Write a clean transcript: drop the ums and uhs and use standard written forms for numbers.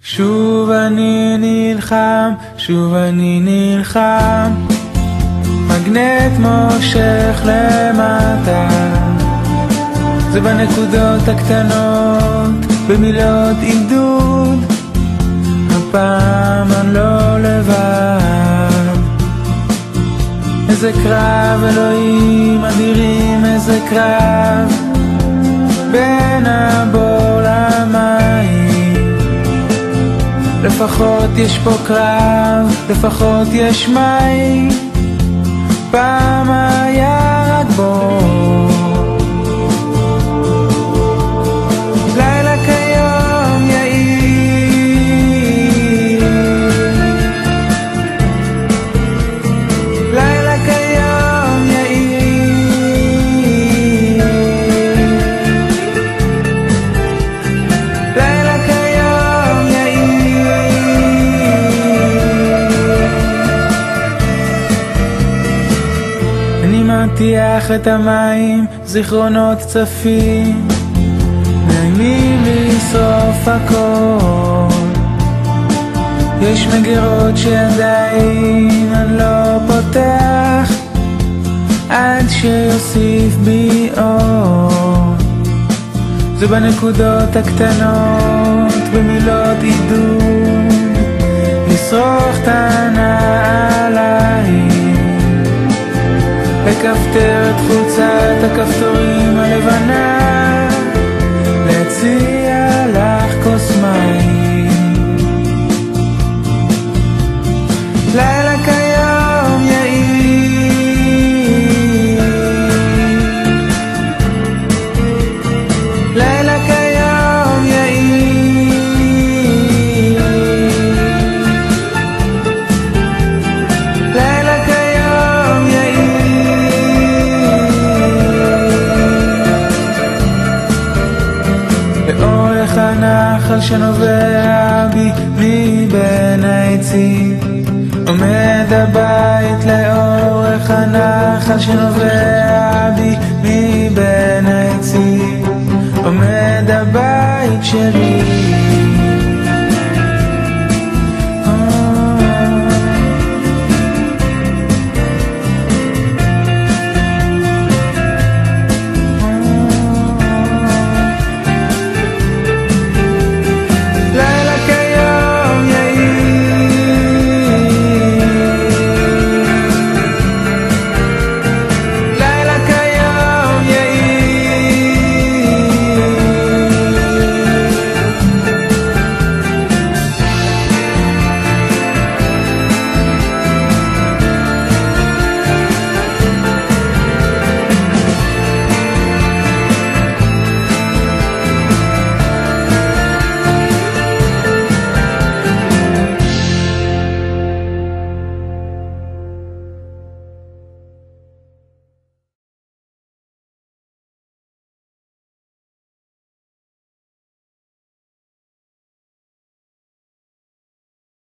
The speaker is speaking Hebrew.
שוב אני נלחם, שוב אני נלחם, מגנט מושך למטה. זה בנקודות הקטנות, במילות עידוד, הפעם אני לא לבד. איזה קרב אלוהים אדירים, איזה קרב בין הבור למים. לפחות יש פה קרב, לפחות יש מים, פעם היה רק בור. לילה כיום יאיר, לילה כיום יאיר, לילה כיום יאיר. אני מטיח את המים, זיכרונות צפים, נעימים לשרוף הכל. יש מגירות שעדיין אני לא פותח, עד שיוסיף בי אור. זה בנקודות הקטנות, במילות עידוד, לשרוך את הנעליים, לכפתר את חולצת הכפתורים הלבנה, להציע לך כוס מים. לילה כיום יאיר, לילה כיום יאיר, לילה כיום יאיר. לאורך הנחל שנובע בי מבין העצים, עומד הבית. לאורך הנחל שנובע בי מבין העצים, עומד הבית שלי.